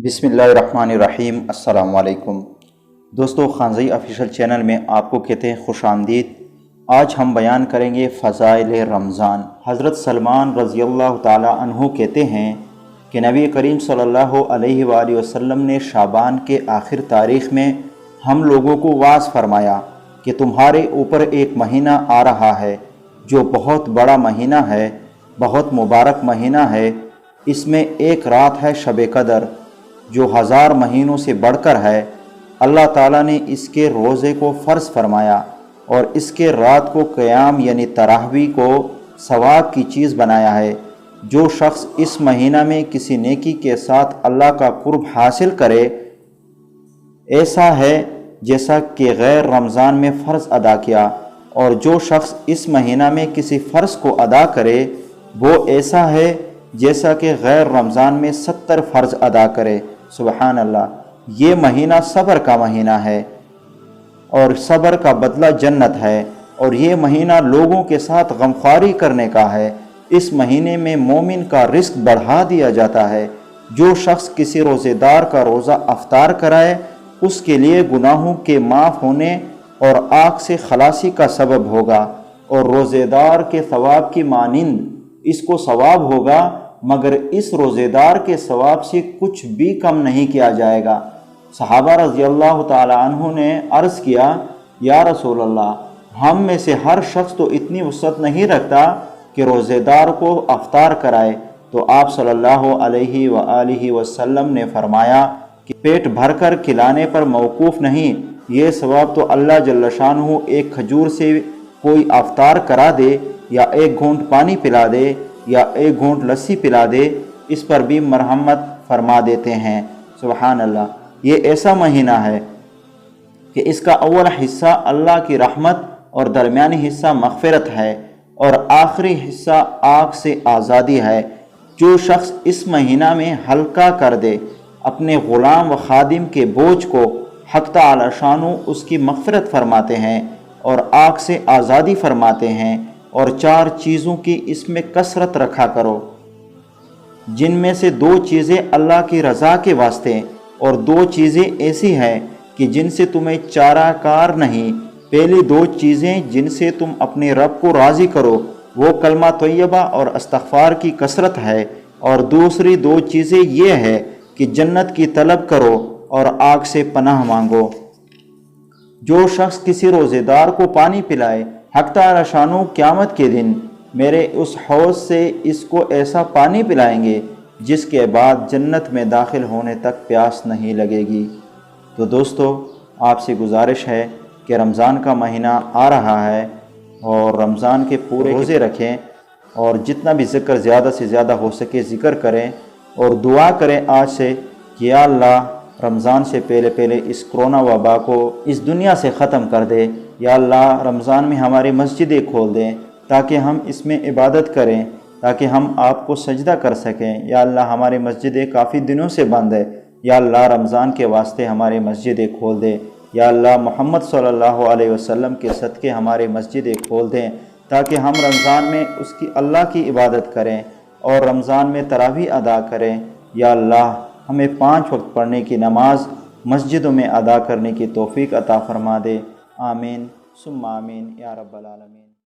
بسم اللہ الرحمن الرحیم۔ السلام علیکم دوستو، خانزئی آفیشل چینل میں آپ کو کہتے ہیں خوش آمدید۔ آج ہم بیان کریں گے فضائل رمضان۔ حضرت سلمان رضی اللہ تعالی عنہ کہتے ہیں کہ نبی کریم صلی اللہ علیہ وآلہ وسلم نے شعبان کے آخر تاریخ میں ہم لوگوں کو واعظ فرمایا کہ تمہارے اوپر ایک مہینہ آ رہا ہے جو بہت بڑا مہینہ ہے، بہت مبارک مہینہ ہے۔ اس میں ایک رات ہے شب قدر جو 1000 مہینوں سے بڑھ کر ہے۔ اللہ تعالیٰ نے اس کے روزے کو فرض فرمایا اور اس کے رات کو قیام یعنی تراویح کو ثواب کی چیز بنایا ہے۔ جو شخص اس مہینہ میں کسی نیکی کے ساتھ اللہ کا قرب حاصل کرے، ایسا ہے جیسا کہ غیر رمضان میں فرض ادا کیا، اور جو شخص اس مہینہ میں کسی فرض کو ادا کرے وہ ایسا ہے جیسا کہ غیر رمضان میں 70 فرض ادا کرے۔ سبحان اللہ۔ یہ مہینہ صبر کا مہینہ ہے اور صبر کا بدلہ جنت ہے، اور یہ مہینہ لوگوں کے ساتھ غمخواری کرنے کا ہے۔ اس مہینے میں مومن کا رزق بڑھا دیا جاتا ہے۔ جو شخص کسی روزے دار کا روزہ افطار کرائے اس کے لیے گناہوں کے معاف ہونے اور آگ سے خلاصی کا سبب ہوگا، اور روزے دار کے ثواب کی مانند اس کو ثواب ہوگا، مگر اس روزے دار کے ثواب سے کچھ بھی کم نہیں کیا جائے گا۔ صحابہ رضی اللہ تعالی عنہ نے عرض کیا، یا رسول اللہ، ہم میں سے ہر شخص تو اتنی وسعت نہیں رکھتا کہ روزے دار کو افطار کرائے، تو آپ صلی اللہ علیہ وآلہ وسلم نے فرمایا کہ پیٹ بھر کر کھلانے پر موقوف نہیں، یہ ثواب تو اللہ جل شانہ ایک کھجور سے کوئی افطار کرا دے، یا ایک گھونٹ پانی پلا دے، یا ایک گھونٹ لسی پلا دے، اس پر بھی مرحمت فرما دیتے ہیں۔ سبحان اللہ۔ یہ ایسا مہینہ ہے کہ اس کا اول حصہ اللہ کی رحمت اور درمیانی حصہ مغفرت ہے، اور آخری حصہ آگ سے آزادی ہے۔ جو شخص اس مہینہ میں ہلکا کر دے اپنے غلام و خادم کے بوجھ کو، حق تعالی شانہ اس کی مغفرت فرماتے ہیں اور آگ سے آزادی فرماتے ہیں۔ اور 4 چیزوں کی اس میں کثرت رکھا کرو، جن میں سے 2 چیزیں اللہ کی رضا کے واسطے، اور 2 چیزیں ایسی ہیں کہ جن سے تمہیں چارہ کار نہیں۔ پہلی 2 چیزیں جن سے تم اپنے رب کو راضی کرو وہ کلمہ طیبہ اور استغفار کی کثرت ہے، اور دوسری 2 چیزیں یہ ہے کہ جنت کی طلب کرو اور آگ سے پناہ مانگو۔ جو شخص کسی روزے دار کو پانی پلائے، حق تعالی شانہ قیامت کے دن میرے اس حوض سے اس کو ایسا پانی پلائیں گے جس کے بعد جنت میں داخل ہونے تک پیاس نہیں لگے گی۔ تو دوستو، آپ سے گزارش ہے کہ رمضان کا مہینہ آ رہا ہے، اور رمضان کے پورے روزے رکھیں، اور جتنا بھی ذکر زیادہ سے زیادہ ہو سکے ذکر کریں، اور دعا کریں آج سے کہ یا اللہ رمضان سے پہلے اس کرونا وبا کو اس دنیا سے ختم کر دے۔ یا اللہ رمضان میں ہماری مسجدیں کھول دیں تاکہ ہم اس میں عبادت کریں، تاکہ ہم آپ کو سجدہ کر سکیں۔ یا اللہ ہماری مسجدیں کافی دنوں سے بند ہے، یا اللہ رمضان کے واسطے ہماری مسجدیں کھول دیں۔ یا اللہ محمد صلی اللہ علیہ وسلم کے صدقے ہماری مسجدیں کھول دیں تاکہ ہم رمضان میں اس کی اللہ کی عبادت کریں اور رمضان میں تراویح ادا کریں۔ یا اللہ ہمیں 5 وقت پڑھنے کی نماز مسجدوں میں ادا کرنے کی توفیق عطا فرما دے۔ آمین ثم آمین یا رب العالمین۔